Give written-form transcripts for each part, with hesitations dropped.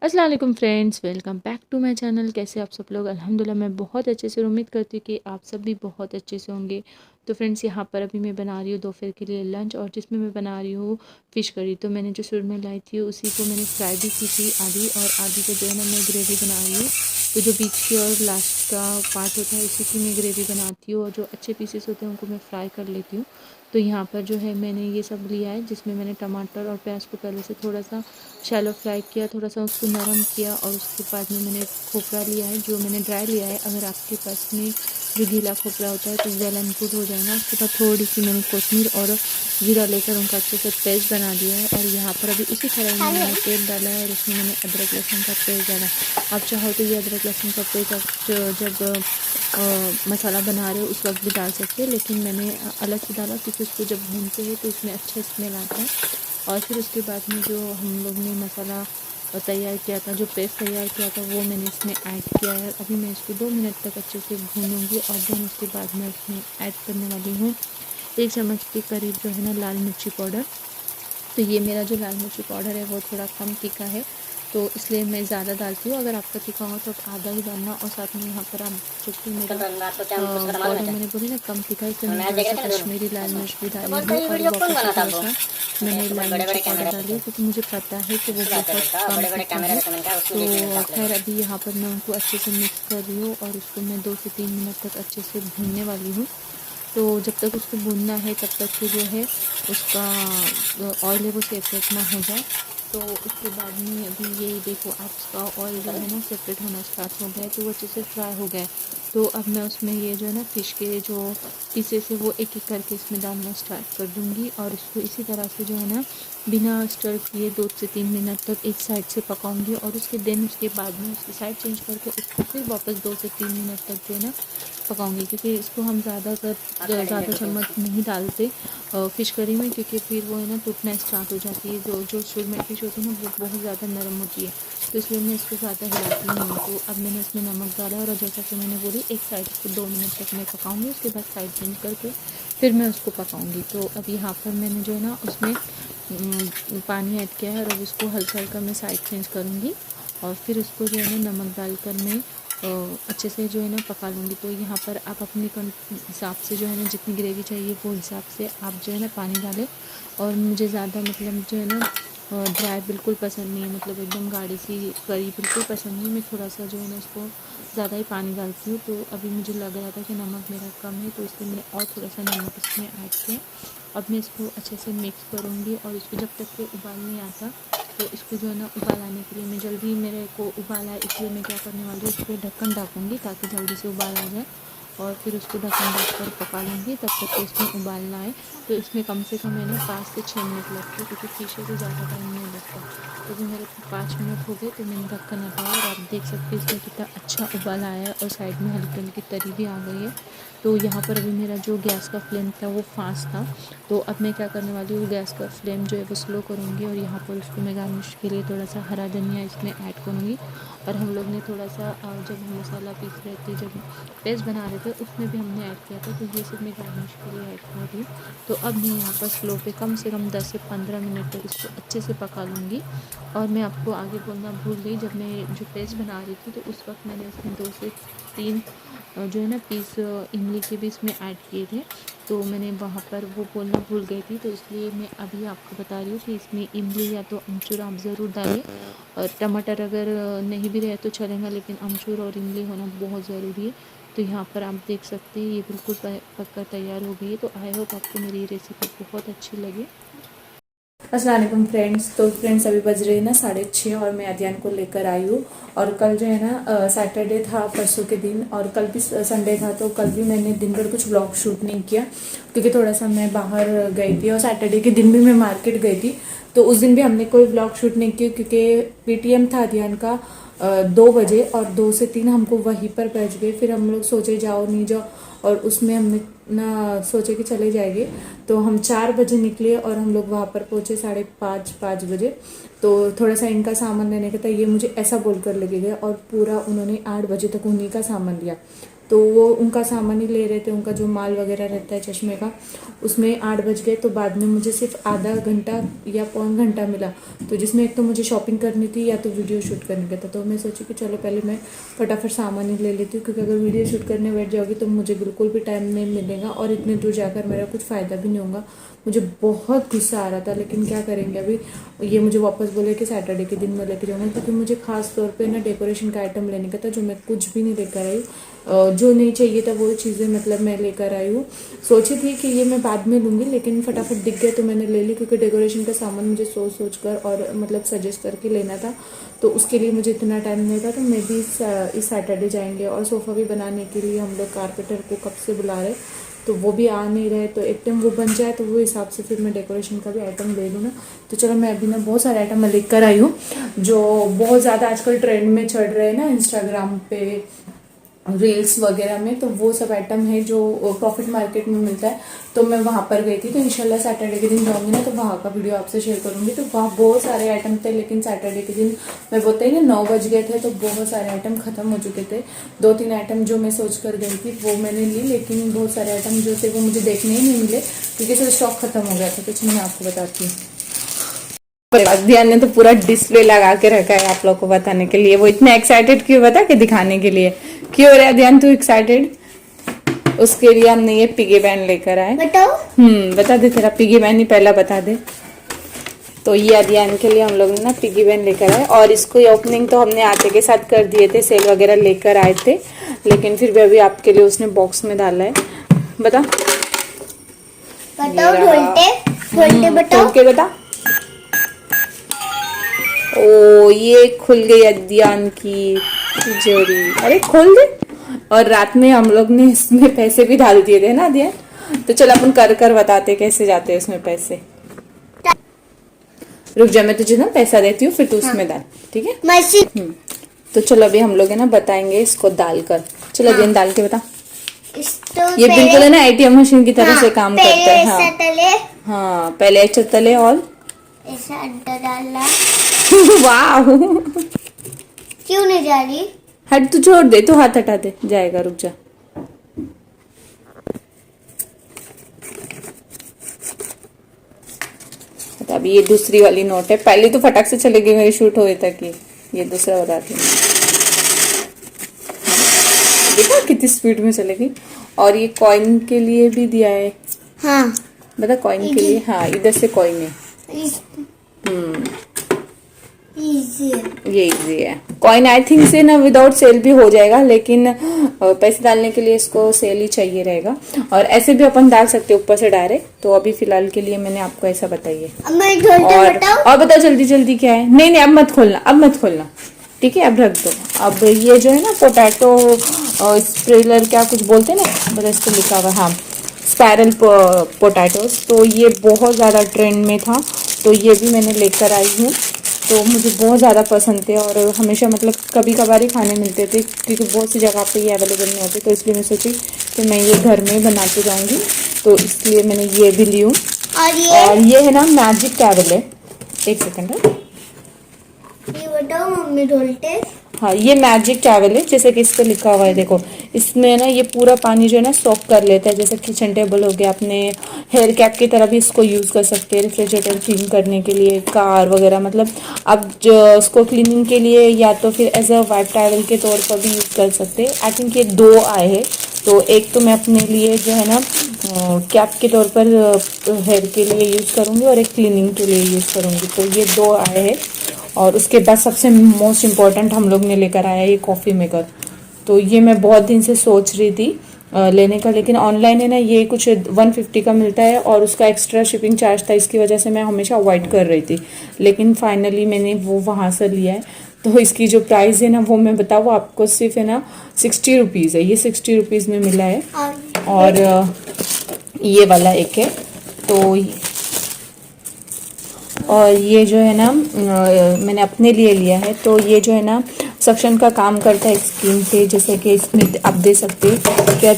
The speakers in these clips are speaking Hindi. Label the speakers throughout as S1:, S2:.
S1: अस्सलाम वालेकुम friends, welcome back to my channel. कैसे आप सब लोग? अल्हम्दुलिल्लाह मैं बहुत अच्छे से, उम्मीद करती हूँ कि आप सब भी बहुत अच्छे से होंगे। तो फ्रेंड्स, यहाँ पर अभी मैं बना रही हूँ दोपहर के लिए लंच, और जिसमें मैं बना रही हूँ फ़िश करी। तो मैंने जो सुरमई लाई थी उसी को मैंने फ्राई भी की थी आधी, और आधी को जो है ना मैं ग्रेवी बना रही हूँ। तो जो बीच की और लास्ट का पार्ट होता है उसी की मैं ग्रेवी बनाती हूँ, और जो अच्छे पीसेस होते हैं उनको मैं फ्राई कर लेती हूँ। तो यहाँ पर जो है मैंने ये सब लिया है, जिसमें मैंने टमाटर और प्याज को पहले से थोड़ा सा शैलो फ्राई किया, थोड़ा सा उसको नरम किया, और उसके बाद में मैंने खोपरा लिया है जो मैंने ड्राई लिया है। अगर आपके पास में जो गीला खोपरा होता है तो वेल एंड गुड हो जाएगा। उसके बाद थोड़ी सी मैंने कोतमीर और जीरा लेकर उनका अच्छे से पेस्ट बना दिया है। और यहाँ पर अभी उसी कढ़ाई में मैंने तेल डाला है, और उसमें मैंने अदरक लहसुन का पेस्ट डाला। आप चाहो तो ये अदरक लहसुन का पेस्ट आप जब मसाला बना रहे हो उस वक्त भी डाल सकते हैं, लेकिन मैंने अलग से डाला क्योंकि उसको जब भूनते हैं तो उसमें अच्छा स्मेल आता है। और फिर उसके बाद में जो हम लोग ने मसाला तैयार किया था, जो पेस्ट तैयार किया था, वो मैंने इसमें ऐड किया है। अभी मैं इसको 2 मिनट तक अच्छे से भूनूंगी, और देन उसके बाद मैं इसमें ऐड करने वाली हूँ 1 चम्मच के करीब जो है ना लाल मिर्ची पाउडर। तो ये मेरा जो लाल मिर्ची पाउडर है वो थोड़ा कम तीखा है, तो इसलिए मैं ज़्यादा डालती हूँ। अगर आपका तीखा हो तो आप आधा ही डालना। और साथ में यहाँ पर आप देखते मेरा पाउडर मैंने बोली ना कम तीखा, इसलिए मैंने थोड़ा सा कश्मीरी लाल मिर्च भी डाली है, और वापस से थोड़ा सा मैंने लाल मिर्ची पाउडर डाली है, क्योंकि मुझे पता है कि वो बहुत कम तीखा है। तो खैर अभी यहाँ पर मैं उनको अच्छे से मिक्स कर रही हूँ, और उसको मैं 2 से 3 मिनट तक अच्छे से भूनने वाली हूँ। तो जब तक उसको भूनना है तब तक के जो है उसका ऑयल है वो सेपरेट ना हो जाए। तो उसके बाद में अभी ये देखो आप, उसका ऑयल जो है ना सेपरेट होना स्टार्ट हो गया है, तो वो अच्छे से फ्राई हो गया है। तो अब मैं उसमें ये जो है ना फ़िश के जो पीसेस है वो एक एक करके इसमें डालना स्टार्ट कर दूँगी, और इसको इसी तरह से जो है ना बिना स्टर किए 2 से 3 मिनट तक एक साइड से पकाऊंगी, और उसके बाद में उसकी साइड चेंज करके उसको फिर वापस 2 से 3 मिनट तक जो है ना पकाऊंगी, क्योंकि इसको हम ज़्यादा चम्मच नहीं डालते फ़िश करी में, क्योंकि फिर वो है ना टूटना स्टार्ट हो जाती है। जो सुरमई फ़िश होती है ना वो बहुत ज़्यादा नरम होती है, तो इसलिए मैं इसको ज़्यादा हिलाती नहीं हूँ। तो अब मैंने इसमें नमक डाला, और जैसा कि मैंने बोली एक साइड को 2 मिनट तक मैं पकाऊंगी, उसके बाद साइड चेंज करके फिर मैं उसको पकाऊंगी। तो अब यहाँ पर मैंने जो है ना उसमें पानी ऐड किया है, और अब इसको हल्का हल्का मैं साइड चेंज करूँगी, और फिर उसको जो है ना नमक डालकर मैं अच्छे से जो है ना पका लूँगी। तो यहाँ पर आप अपने हिसाब से जो है ना जितनी ग्रेवी चाहिए वो हिसाब से आप जो है ना पानी डालें। और मुझे ज़्यादा मतलब जो है ना ड्राई बिल्कुल पसंद नहीं है, मतलब एकदम गाढ़ी सी करी बिल्कुल पसंद नहीं। मैं थोड़ा सा जो है ना उसको ज़्यादा ही पानी डालती हूँ। तो अभी मुझे लग रहा था कि नमक मेरा कम है, तो इसलिए मैंने और थोड़ा सा नमक इसमें ऐड किया। अब मैं इसको अच्छे से मिक्स करूँगी, और इसको जब तक के उबाल नहीं आता, तो इसको जो है ना उबाल आने के लिए मैं जल्दी, मेरे को उबाल आए इसलिए मैं क्या करने वाली हूँ, इस पर ढक्कन ढकूँगी ताकि जल्दी से उबाल आ जाए, और फिर उसको ढक्कन ढक कर पका लूँगी तब तक कि इसमें उबाल ना आए। तो इसमें कम से कम है ना 5 से 6 मिनट लगते हैं, क्योंकि फ़िश है तो ज़्यादा टाइम नहीं लगता। तो भी मेरे 5 मिनट हो गए, तो मैंने ढक्कन हटाया, और आप देख सकते हैं इसमें कितना अच्छा उबाल आया है, और साइड में हल्की हल्की तरी भी आ गई है। तो यहाँ पर अभी मेरा जो गैस का फ्लेम था वो फास्ट था, तो अब मैं क्या करने वाली हूँ, गैस का फ्लेम जो है वो स्लो करूँगी, और यहाँ पर उसको मैं गार्निश के लिए थोड़ा सा हरा धनिया इसमें ऐड करूँगी। और हम लोग ने थोड़ा सा जब हम मसाला पीस रहे थे, जब पेस्ट बना रहे थे, उसमें भी हमने ऐड किया था, तो ये सब मैं गार्निश के लिए ऐड कर रही हूँ। तो अब मैं यहाँ पर स्लो पे कम से कम 10 से 15 मिनट तक इसको अच्छे से पका लूँगी। और मैं आपको आगे बोलना भूल गई, जब मैं जो पेस्ट बना रही थी तो उस वक्त मैंने इसमें 2 से 3 जो है ना पीस इमली के भी इसमें ऐड किए थे, तो मैंने वहाँ पर वो बोलना भूल गई थी, तो इसलिए मैं अभी आपको बता रही हूँ कि इसमें इमली या तो अमचूर आप ज़रूर डालें। और टमाटर अगर नहीं भी रहे तो चलेगा, लेकिन अमचूर और इमली होना बहुत ज़रूरी है। तो यहाँ पर आप देख सकते हैं ये बिल्कुल पककर तैयार हो गई है। तो आई होप आपको मेरी रेसिपी बहुत अच्छी लगी। अस्सलाम वालेकुम फ्रेंड्स। तो फ्रेंड्स अभी बज रही है ना 6:30, और मैं अध्ययन को लेकर आई हूँ। और कल जो है ना सैटरडे था, परसों के दिन, और कल भी संडे था, तो कल भी मैंने दिन भर कुछ व्लॉग शूट नहीं किया, क्योंकि थोड़ा सा मैं बाहर गई थी, और सैटरडे के दिन भी मैं मार्केट गई थी, तो उस दिन भी हमने कोई व्लॉग शूट नहीं किया, क्योंकि पीटीएम था अध्ययन का 2 बजे, और 2 से 3 हमको वहीं पर पहुँच गए। फिर हम लोग सोचे जाओ नहीं जाओ, और उसमें हमने ना सोचे कि चले जाएंगे, तो हम 4 बजे निकले, और हम लोग वहाँ पर पहुँचे 5:30 बजे। तो थोड़ा सा इनका सामान लेने का था, ये मुझे ऐसा बोलकर लेके गए, और पूरा उन्होंने 8 बजे तक उन्हीं का सामान लिया। तो वो उनका सामान ही ले रहे थे, उनका जो माल वगैरह रहता है चश्मे का, उसमें 8 बज गए। तो बाद में मुझे सिर्फ आधा घंटा या पौन घंटा मिला, तो जिसमें एक तो मुझे शॉपिंग करनी थी या तो वीडियो शूट करने का था। तो मैं सोची कि चलो पहले मैं फटाफट सामान ही ले लेती हूँ, क्योंकि अगर वीडियो शूट करने बैठ जाओगी तो मुझे बिल्कुल भी टाइम नहीं मिलेगा और इतने दूर जाकर मेरा कुछ फ़ायदा भी नहीं होगा। मुझे बहुत गुस्सा आ रहा था, लेकिन क्या करेंगे, अभी ये मुझे वापस बोले कि सैटरडे के दिन मैं लेके जाऊँगा, क्योंकि मुझे खास तौर पे ना डेकोरेशन का आइटम लेने का था, जो मैं कुछ भी नहीं लेकर आई। जो नहीं चाहिए था वो चीज़ें मतलब मैं लेकर आई हूँ। सोची थी कि ये मैं बाद में लूँगी, लेकिन फटाफट दिख गया तो मैंने ले ली, क्योंकि डेकोरेशन का सामान मुझे सोच कर और मतलब सजेस्ट करके लेना था, तो उसके लिए मुझे इतना टाइम नहीं था। तो मैं भी इस सैटरडे जाएंगे। और सोफ़ा भी बनाने के लिए हम लोग कारपेंटर को कब से बुला रहे, तो वो भी आ नहीं रहे। तो एक टाइम वो बन जाए तो वो हिसाब से फिर मैं डेकोरेशन का भी आइटम ले लूँ ना। तो चलो मैं अभी ना बहुत सारे आइटम मैं लेकर आई हूँ, जो बहुत ज़्यादा आजकल ट्रेंड में चढ़ रहे हैं ना इंस्टाग्राम पे, रील्स वगैरह में। तो वो सब आइटम है जो प्रॉफिट मार्केट में मिलता है। तो मैं वहाँ पर गई थी, तो इंशाल्लाह सैटरडे के दिन जाऊँगी ना, तो वहाँ का वीडियो आपसे शेयर करूँगी। तो वहाँ बहुत सारे आइटम थे, लेकिन सैटरडे के दिन मैं बोलते ही ना 9 बज गए थे, तो बहुत सारे आइटम ख़त्म हो चुके थे। 2-3 आइटम जो मैं सोच कर गई थी वो मैंने ली, लेकिन बहुत सारे आइटम जो थे वो मुझे देखने ही नहीं मिले, क्योंकि सर स्टॉक खत्म हो गया था। तो चलिए मैं आपको बताती हूँ। ध्यान ने तो पूरा डिस्प्ले लगा के रखा है आप लोग को बताने के लिए। वो इतना एक्साइटेड क्यों, बता के दिखाने के लिए क्यों हो रहा है ध्यान तू एक्साइटेड? उसके लिए हमने ये पिगी बैंक लेकर आए।
S2: बताओ।
S1: बता दे, तेरा पिगी बैंक ही पहला बता दे। तो ये अध्ययन के लिए हम लोग ने ना पिगी बैंक लेकर आए, और इसको ओपनिंग तो हमने आटे के साथ कर दिए थे, सेल वगैरह लेकर आए थे, लेकिन फिर भी अभी आपके लिए उसने बॉक्स में डाला है। बता
S2: बताओ, ढोलते बताओ,
S1: ढोल के बता। ओ ये खुल गई अध्ययन की तिजोरी, अरे खोल दे। और रात में हम लोग ने इसमें पैसे भी डाल दिए थे ना अध्ययन। तो चल अपन कर कर बताते कैसे जाते हैं उसमें पैसे। रुक जा, मैं तुझे ना पैसा देती हूँ, फिर तू उसमें डाल, ठीक है? तो चलो अभी हम लोग है ना बताएंगे इसको डालकर। चलो अध्ययन डाल के बता। ये बिल्कुल है ना ATM मशीन की तरह से काम करता है। हाँ पहले ऐसा तले और
S2: ऐसा अंडा डालना।
S1: वाह
S2: क्यों नहीं जा रही?
S1: हट, तू छोड़ दे, तू हाथ हटा दे, जाएगा, रुक जा। अभी ये दूसरी वाली नोट है, पहले तो फटाक से चले गई मेरी शूट हुए तक की। ये दूसरा बताती हूँ, देखा कितनी स्पीड में चलेगी। और ये कॉइन के लिए भी दिया है।
S2: हाँ
S1: बता कॉइन के लिए। हाँ इधर से कॉइन है। ये इजी है। कॉइन आई थिंक से ना विदाउट सेल भी हो जाएगा, लेकिन पैसे डालने के लिए इसको सेल ही चाहिए रहेगा। और ऐसे भी अपन डाल सकते हैं ऊपर से डायरेक्ट। तो अभी फिलहाल के लिए मैंने आपको ऐसा बताइए। और बताओ जल्दी जल्दी क्या है। नहीं नहीं अब मत खोलना, अब मत खोलना, ठीक है? अब रख दो। अब ये जो है ना पोटैटो स्प्रेलर क्या कुछ बोलते हैं ना, बता इसको लिखा हुआ। हाँ स्पाइरल पोटैटोस। तो ये बहुत ज़्यादा ट्रेंड में था, तो ये भी मैंने लेकर आई हूँ। तो मुझे बहुत ज़्यादा पसंद थे, और हमेशा मतलब कभी कभार ही खाने मिलते थे, क्योंकि बहुत सी जगह पे ये अवेलेबल नहीं होते। तो इसलिए मैं सोची कि मैं ये घर में बनाते जाऊँगी, तो इसलिए मैंने ये भी ली हूँ। और ये है ना मैजिक टैवल है। एक सेकेंड है,
S2: ये बताओ मम्मी ढोलते।
S1: हाँ ये मैजिक टैवल है, जैसे कि इस पे लिखा हुआ है देखो। इसमें ना ये पूरा पानी जो है ना सोक कर लेता है, जैसे किचन टेबल हो गया, अपने हेयर कैप की तरह भी इसको यूज़ कर सकते हैं, रेफ्रिजरेटर क्लीन करने के लिए, कार वगैरह। मतलब अब जो उसको क्लीनिंग के लिए या तो फिर एज अ वाइट टैवल के तौर पर भी यूज़ कर सकते हैं। आई थिंक ये 2 आए हैं, तो एक तो मैं अपने लिए जो है ना कैप के तौर पर हेयर के लिए यूज़ करूँगी, और एक क्लीनिंग के लिए यूज़ करूँगी। तो ये 2 आए हैं। और उसके बाद सबसे मोस्ट इम्पॉर्टेंट हम लोग ने लेकर आया ये कॉफ़ी मेकर। तो ये मैं बहुत दिन से सोच रही थी लेने का, लेकिन ऑनलाइन है ना ये कुछ 150 का मिलता है, और उसका एक्स्ट्रा शिपिंग चार्ज था, इसकी वजह से मैं हमेशा अवॉइड कर रही थी। लेकिन फाइनली मैंने वो वहाँ से लिया है। तो इसकी जो प्राइस है ना वो मैं बताऊँ आपको, सिर्फ है ना 60 रुपीज़ है। ये 60 रुपीज़ में मिला है। और ये वाला एक है। तो और ये जो है ना मैंने अपने लिए लिया है। तो ये जो है ना सक्शन का काम करता है स्किन पे, जैसे कि इसमें आप दे सकते हैं क्या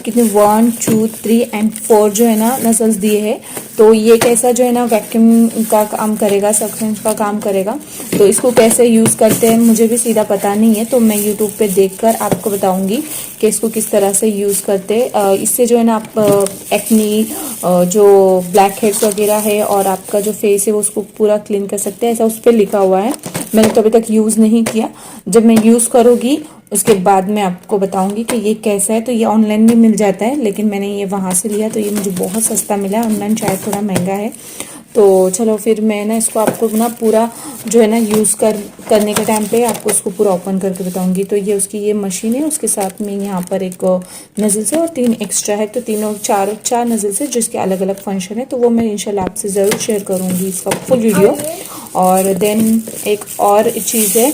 S1: कितने 1 2 3 एंड 4 जो है ना नसल्स दिए हैं। तो ये कैसा जो है ना वैक्यूम का काम करेगा, सक्शन का काम करेगा। तो इसको कैसे यूज़ करते हैं मुझे भी सीधा पता नहीं है, तो मैं यूट्यूब पे देखकर आपको बताऊंगी कि इसको किस तरह से यूज़ करते हैं। इससे जो है ना आप एक्नी, जो ब्लैक हेड्स वगैरह है और आपका जो फेस है वो उसको पूरा क्लीन कर सकते हैं, ऐसा उस पर लिखा हुआ है। मैंने तो अभी तक यूज़ नहीं किया, जब मैं यूज़ करूँगी उसके बाद मैं आपको बताऊंगी कि ये कैसा है। तो ये ऑनलाइन भी मिल जाता है, लेकिन मैंने ये वहाँ से लिया तो ये मुझे बहुत सस्ता मिला। ऑनलाइन शायद थोड़ा महंगा है। तो चलो फिर मैं ना इसको आपको ना पूरा जो है ना यूज़ करने के टाइम पे आपको इसको पूरा ओपन करके बताऊंगी। तो ये उसकी ये मशीन है, उसके साथ में यहाँ पर एक नज़ल्स है और 3 एक्स्ट्रा है, तो तीनों चार नज़ल्स है जिसके अलग अलग फंक्शन है। तो वो मैं इंशाल्लाह आपसे ज़रूर शेयर करूँगी इसका फुल वीडियो। और देन एक और चीज़ है,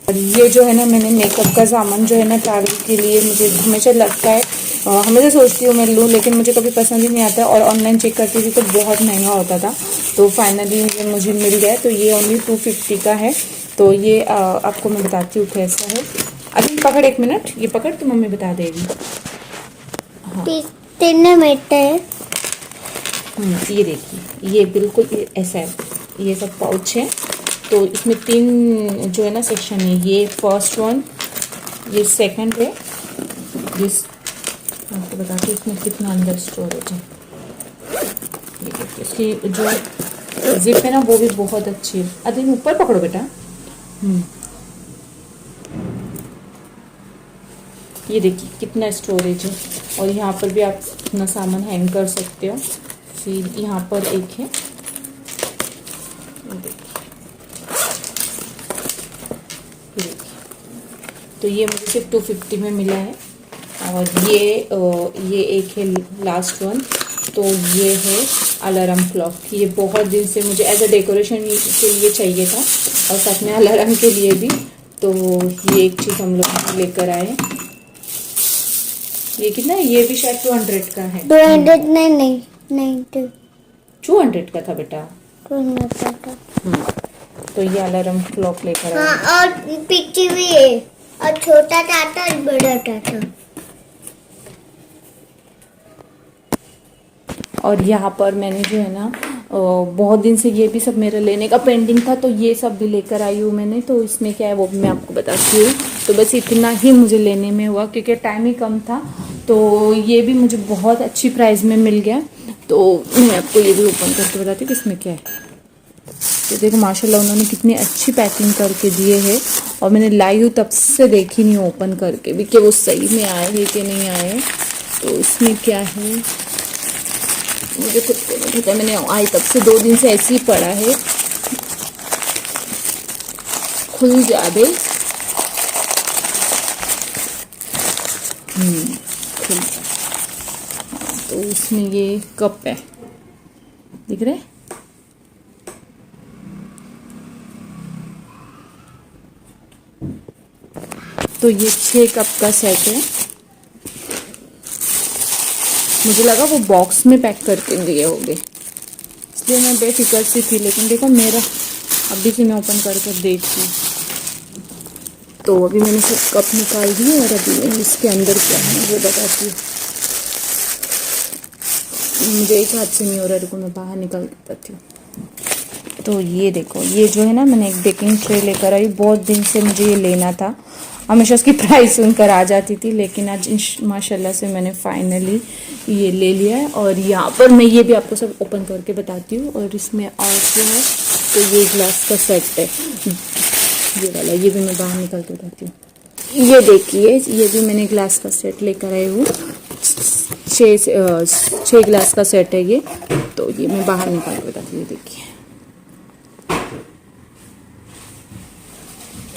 S1: और ये जो है ना मैंने मेकअप का सामान जो है ना ट्रैवल के लिए मुझे हमेशा लगता है, हमेशा सोचती हूँ मैं लूँ, लेकिन मुझे कभी पसंद ही नहीं आता। और ऑनलाइन चेक करती थी तो बहुत महंगा होता था, तो फाइनली ये मुझे मिल गया। तो ये ओनली 250 का है। तो ये आपको मैं बताती हूँ कैसा है। अभी पकड़, 1 मिनट ये पकड़, तो मम्मी बता देगी। हाँ
S2: 3 मिनट है।
S1: ये देखिए, ये बिल्कुल ऐसा है, ये सब पाउच है। तो इसमें 3 जो है ना सेक्शन है, ये फर्स्ट वन, ये सेकंड है, ये आपको बताती हूँ इसमें कितना अंदर स्टोरेज है। ये देखिए इसकी जो जिप है ना वो भी बहुत अच्छी है। अरे ऊपर पकड़ो बेटा। ये देखिए कितना स्टोरेज है, और यहाँ पर भी आप अपना सामान हैंग कर सकते हो। फिर यहाँ पर एक है, तो ये मुझे सिर्फ 250 में मिला है। और ये एक है लास्ट वन, तो ये है अलार्म क्लॉक। ये बहुत दिन से मुझे एज अ डेकोरेशन के लिए चाहिए था, और साथ में अलार्म के लिए भी। तो ये एक चीज़ हम लोग लेकर आए। ये कितना है, ये भी शायद 200 का है।
S2: 200 नहीं
S1: 200 का था बेटा।
S2: 200 का।
S1: तो ये अलार्म क्लॉक लेकर आए।
S2: हाँ, और पीछे भी है, और छोटा टाटा और बड़ा टाटा।
S1: और यहाँ पर मैंने जो है ना बहुत दिन से ये भी सब मेरा लेने का पेंडिंग था, तो ये सब भी लेकर आई हूँ मैंने। तो इसमें क्या है वो भी मैं आपको बताती हूँ। तो बस इतना ही मुझे लेने में हुआ, क्योंकि टाइम ही कम था। तो ये भी मुझे बहुत अच्छी प्राइस में मिल गया। तो मैं आपको ये भी ओपन करके बताती हूँ कि इसमें क्या है। तो देखो माशाल्लाह उन्होंने कितनी अच्छी पैकिंग करके दिए है, और मैंने लाई हूँ तब से देखी नहीं ओपन करके भी कि वो सही में आए हैं कि नहीं आए। तो इसमें क्या है मुझे खुद को नहीं पता, मैंने आई तब से 2 दिन से ऐसे ही पड़ा है। खुल जाए खुल। तो इसमें ये कप है, दिख रहे? तो ये 6 कप का सेट है। मुझे लगा वो बॉक्स में पैक करके दिए होंगे, इसलिए मैं बेफिक्र सी थी। लेकिन देखो मेरा अभी से मैं ओपन करके देखती हूँ। तो अभी मैंने सब कप निकाल दिए, और अभी मैं इसके अंदर क्या है वो बताती हूँ। मुझे एक हाथ से नहीं हो रहा, रुको मैं बाहर निकाल के बताती हूँ। तो ये देखो, ये जो है ना मैंने एक बेकिंग ट्रे लेकर आई। बहुत दिन से मुझे ये लेना था, हमेशा उसकी प्राइस सुनकर आ जाती थी, लेकिन आज माशाल्लाह से मैंने फाइनली ये ले लिया है। और यहाँ पर मैं ये भी आपको सब ओपन करके बताती हूँ। और इसमें और क्या है, तो ये ग्लास का सेट है, ये वाला, ये भी मैं बाहर निकाल के बताती हूँ। ये देखिए, ये भी मैंने ग्लास का सेट लेकर आई हूँ। 6 ग्लास का सेट है ये। तो ये मैं बाहर निकाल के बताती हूँ, देखिए।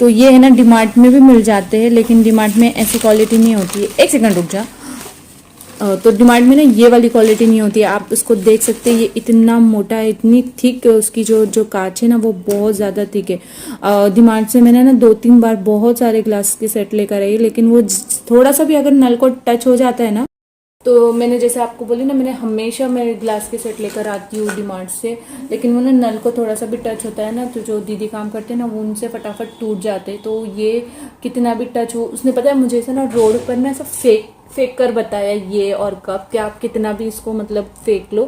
S1: तो ये है ना डीमार्ट में भी मिल जाते हैं, लेकिन डीमार्ट में ऐसी क्वालिटी नहीं होती है। 1 सेकंड रुक जा। तो डीमार्ट में ना ये वाली क्वालिटी नहीं होती है, आप इसको देख सकते हैं। ये इतना मोटा है, इतनी थिक, उसकी जो कांच है ना वो बहुत ज़्यादा थिक है। डीमार्ट से मैंने ना 2-3 बार बहुत सारे ग्लास के सेट लेकर आई, लेकिन वो थोड़ा सा भी अगर नल को टच हो जाता है ना, तो मैंने जैसे आपको बोली ना, मैंने हमेशा मैं ग्लास के सेट लेकर आती हूँ डीमार्ट से, लेकिन वो ना नल को थोड़ा सा भी टच होता है ना, तो जो दीदी काम करते हैं ना वो उनसे फटाफट टूट जाते हैं। तो ये कितना भी टच हो, उसने पता है मुझे ऐसा ना रोड पर ना ऐसा फेंक कर बताया ये और कप, कि आप कितना भी इसको मतलब फेंक लो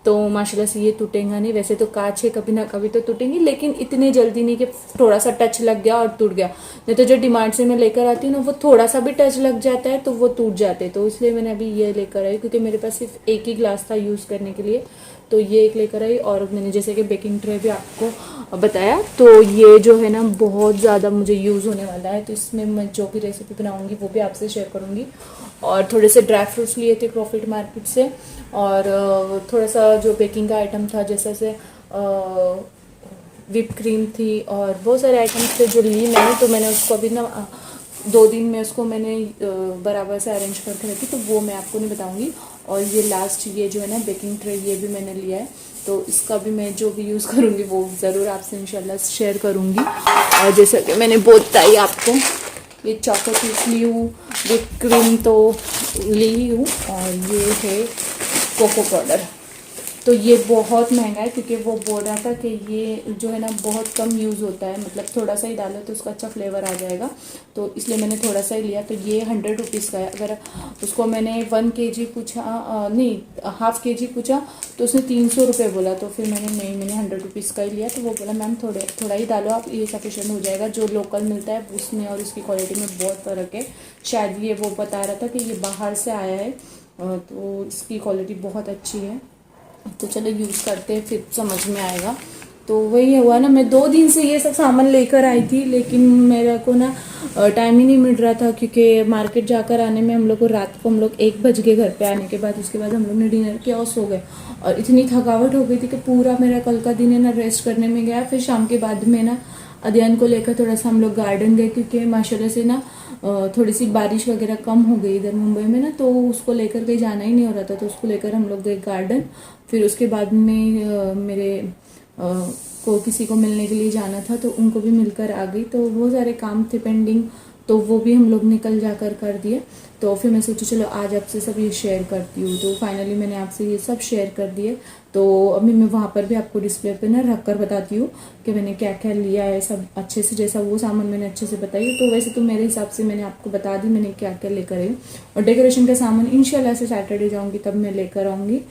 S1: तो माशाल्लाह से ये टूटेगा नहीं। वैसे तो कांच है, कभी ना कभी तो टूटेंगी, लेकिन इतनी जल्दी नहीं कि थोड़ा सा टच लग गया और टूट गया। नहीं तो जो डिमांड से मैं लेकर आती हूँ ना, वो थोड़ा सा भी टच लग जाता है तो वो टूट जाते हैं। तो इसलिए मैंने अभी ये लेकर आई, क्योंकि मेरे पास सिर्फ एक ही ग्लास था यूज़ करने के लिए, तो ये एक लेकर आई। और मैंने जैसे कि बेकिंग ट्रे भी आपको बताया, तो ये जो है ना बहुत ज़्यादा मुझे यूज़ होने वाला है। तो इसमें मैं जो भी रेसिपी बनाऊंगी वो भी आपसे शेयर करूंगी। और थोड़े से ड्राई फ्रूट्स लिए थे प्रॉफिट मार्केट से, और थोड़ा सा जो बेकिंग का आइटम था, जैसे से विप क्रीम थी और बहुत सारे आइटम्स थे जो ली मैंने। तो मैंने उसको अभी ना 2 दिन में उसको मैंने बराबर से अरेंज करके रखी, तो वो मैं आपको नहीं बताऊंगी। और ये लास्ट ये जो है ना बेकिंग ट्रे, ये भी मैंने लिया है, तो इसका भी मैं जो भी यूज़ करूँगी वो ज़रूर आपसे इंशाल्लाह शेयर करूँगी। और जैसा कि मैंने बताई आपको, ये चॉको चिप्स ली हूँ, विप क्रीम तो ली हूँ, और ये है कोको पाउडर। तो ये बहुत महंगा है, क्योंकि वो बोल रहा था कि ये जो है ना बहुत कम यूज़ होता है, मतलब थोड़ा सा ही डालो तो उसका अच्छा फ्लेवर आ जाएगा, तो इसलिए मैंने थोड़ा सा ही लिया। तो ये 100 रुपीज़ का है। अगर उसको मैंने 1 kg पूछा, नहीं ½ kg पूछा, तो उसने 300 रुपये बोला। तो फिर मैंने 100 रुपीज़ का ही लिया। तो वो बोला मैम थोड़ा ही डालो आप, ये सफिशेंट हो जाएगा। जो लोकल मिलता है उसमें और इसकी क्वालिटी में बहुत फ़र्क है। शायद ये वो बता रहा था कि ये बाहर से आया है, तो इसकी क्वालिटी बहुत अच्छी है। तो चलो यूज़ करते हैं, फिर समझ में आएगा। तो वही हुआ ना, मैं 2 दिन से ये सब सामान लेकर आई थी, लेकिन मेरे को ना टाइम ही नहीं मिल रहा था, क्योंकि मार्केट जाकर आने में हम लोग को रात को 1 बज गए घर पे आने के बाद। उसके बाद हम लोग ने डिनर किया और सो गए, और इतनी थकावट हो गई थी कि पूरा मेरा कल का दिन है ना रेस्ट करने में गया। फिर शाम के बाद में ना अध्ययन को लेकर थोड़ा सा हम लोग गार्डन गए, क्योंकि माशाल्लाह से ना थोड़ी सी बारिश वगैरह कम हो गई इधर मुंबई में ना, तो उसको लेकर कहीं जाना ही नहीं हो रहा था। तो उसको लेकर हम लोग गए गार्डन। फिर उसके बाद में मेरे को किसी को मिलने के लिए जाना था, तो उनको भी मिलकर आ गई। तो बहुत सारे काम थे पेंडिंग, तो वो भी हम लोग ने कल जाकर कर दिए। तो फिर मैं सोची चलो आज आपसे सब ये शेयर करती हूँ। तो फाइनली मैंने आपसे ये सब शेयर कर दिए। तो अभी मैं वहाँ पर भी आपको डिस्प्ले पे ना रख कर बताती हूँ कि मैंने क्या क्या लिया है, सब अच्छे से, जैसा वो सामान मैंने अच्छे से बताई। तो वैसे तो मेरे हिसाब से मैंने आपको बता दी मैंने क्या क्या लेकर आई। और डेकोरेशन का सामान इंशाल्लाह से सैटरडे जाऊँगी तब मैं लेकर आऊँगी।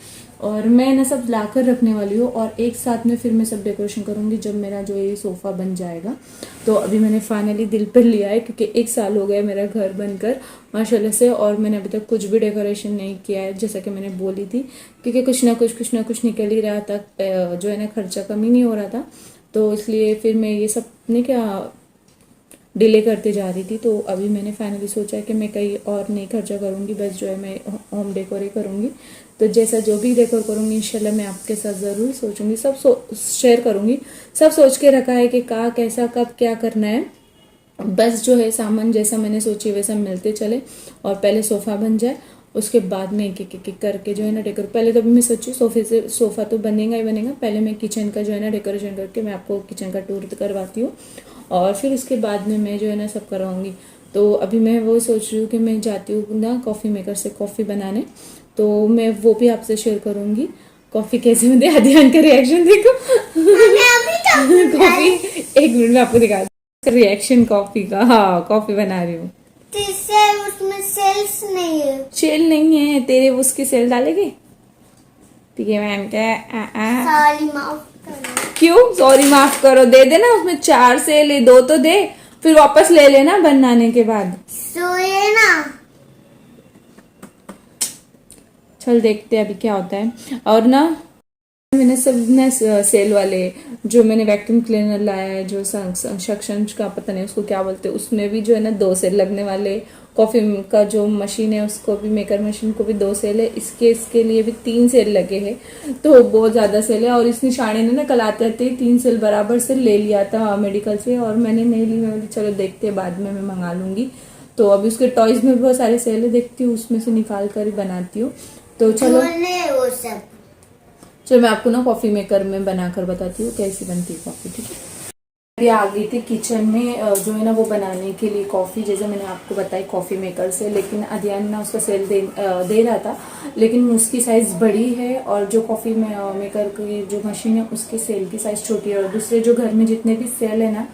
S1: और मैं ना सब लाकर रखने वाली हूँ, और एक साथ में फिर मैं सब डेकोरेशन करूँगी जब मेरा जो ये सोफ़ा बन जाएगा। तो अभी मैंने फाइनली दिल पर लिया है, क्योंकि 1 साल हो गया मेरा घर बनकर माशाल्लाह से, और मैंने अभी तक कुछ भी डेकोरेशन नहीं किया है, जैसा कि मैंने बोली थी, क्योंकि कुछ ना कुछ निकल ही रहा था, जो है ना खर्चा कम ही नहीं हो रहा था। तो इसलिए फिर मैं ये सब ने क्या डिले करते जा रही थी। तो अभी मैंने फाइनली सोचा है कि मैं कहीं और नहीं खर्चा करूँगी, बस जो है मैं होम डेकोर ही करूँगी। तो जैसा जो भी डेकोर करूँगी इंशाल्लाह मैं आपके साथ ज़रूर सोचूंगी, सब शेयर करूँगी। सब सोच के रखा है कि कहाँ कैसा कब क्या करना है, बस जो है सामान जैसा मैंने सोची वैसा मिलते चले, और पहले सोफ़ा बन जाए, उसके बाद में एक एक करके जो है ना डेकोर। पहले तो मैं सोची सोफ़ा तो बनेगा ही बनेगा, पहले मैं किचन का जो है ना डेकोरेशन करके मैं आपको किचन का टूर करवाती हूँ, और फिर उसके बाद में मैं जो है ना सब कराऊंगी। तो अभी मैं वो सोच रही हूँ कि मैं जाती हूँ ना कॉफ़ी मेकर से कॉफ़ी बनाने, तो मैं वो भी आपसे शेयर करूँगी। कॉफ़ी कैसे बनती है, अध्ययन का रिएक्शन देखो। कॉफ़ी 1 मिनट में आपको दिखा रिएक्शन कॉफ़ी का। हाँ कॉफ़ी बना रही हूँ।
S2: उसमें सेल्स नहीं है।
S1: सेल नहीं है तेरे, उसकी सेल डालेगी? ठीक है मैम
S2: सॉरी माफ करो।
S1: क्यों सॉरी माफ करो, दे देना, उसमें 4 सेल है, 2 तो दे, फिर वापस ले लेना बनाने के बाद।
S2: सोए ना।
S1: चल देखते हैं अभी क्या होता है। और ना मैंने सब ना सेल वाले जो मैंने वैक्यूम क्लीनर लाया है, जो सक्शन का पता नहीं उसको क्या बोलते हैं, उसमें भी जो है ना 2 सेल लगने वाले। कॉफ़ी का जो मशीन है उसको भी, मेकर मशीन को भी 2 सेल है, इसके लिए भी 3 सेल लगे हैं। तो बहुत ज़्यादा सेल है। और इस निशाने ने ना कल आते आते 3 सेल बराबर से ले लिया था मेडिकल से, और मैंने नहीं ली। मैं बोली चलो देखते हैं बाद में मैं मंगा लूँगी। तो अभी उसके टॉयज में भी बहुत सारे सेल है, देखती हूँ उसमें से निकाल कर ही बनाती हूँ। तो चलो
S2: वो सब
S1: चलो मैं आपको ना कॉफ़ी मेकर में बनाकर बताती हूँ कैसी बनती है कॉफ़ी, ठीक है। ये आ गई थी किचन में जो है ना वो बनाने के लिए कॉफ़ी, जैसे मैंने आपको बताई कॉफ़ी मेकर से, लेकिन अध्ययन ना उसका सेल दे रहा था, लेकिन उसकी साइज़ बड़ी है, और जो कॉफ़ी मेकर की जो मशीन है उसकी सेल की साइज़ छोटी है। और दूसरे जो घर में जितने भी सेल है ना,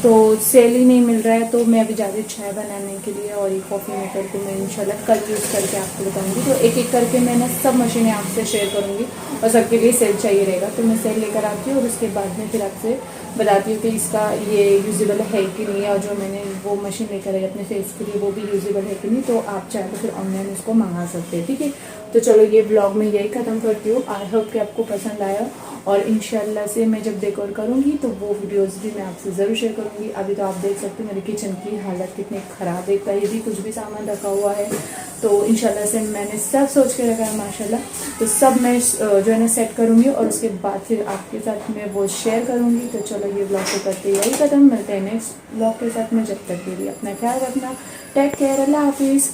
S1: तो सेल ही नहीं मिल रहा है, तो मैं अभी जा रही हूँ चाय बनाने के लिए और ये कॉफ़ी मेकर को मैं इंशाल्लाह कल यूज़ करके आपको बताऊंगी। तो एक एक करके मैं ना सब मशीनें आपसे शेयर करूंगी और सबके लिए सेल चाहिए रहेगा, तो मैं सेल लेकर आती हूँ और उसके बाद में फिर आपसे बताती हूँ कि इसका ये यूजेबल है कि नहीं, और जो मैंने वो मशीन लेकर आई अपने फेस के लिए वो भी यूजेबल है कि नहीं। तो आप चाहे तो फिर ऑनलाइन उसको मंगा सकते हैं, ठीक है। तो चलो ये ब्लॉग मैं यही ख़त्म करती हूँ। आई होप कि आपको पसंद आया, और इंशाल्लाह से मैं जब डेकोर करूँगी तो वो वीडियोस भी मैं आपसे ज़रूर शेयर करूँगी। अभी तो आप देख सकते हो मेरे किचन की हालत कितनी ख़राब है, कहीं भी कुछ भी सामान रखा हुआ है। तो इंशाल्लाह से मैंने सब सोच के रखा है माशाल्लाह। तो सब मैं जो है ना सेट करूँगी और उसके बाद फिर आपके साथ मैं वो शेयर करूँगी। तो चलो ये ब्लॉग को करते यही ख़त्म, मिलते हैं नेक्स्ट ब्लॉग के साथ में। जब तक के लिए अपना ख्याल रखना, टेक केयर, अल्लाह हाफिज़।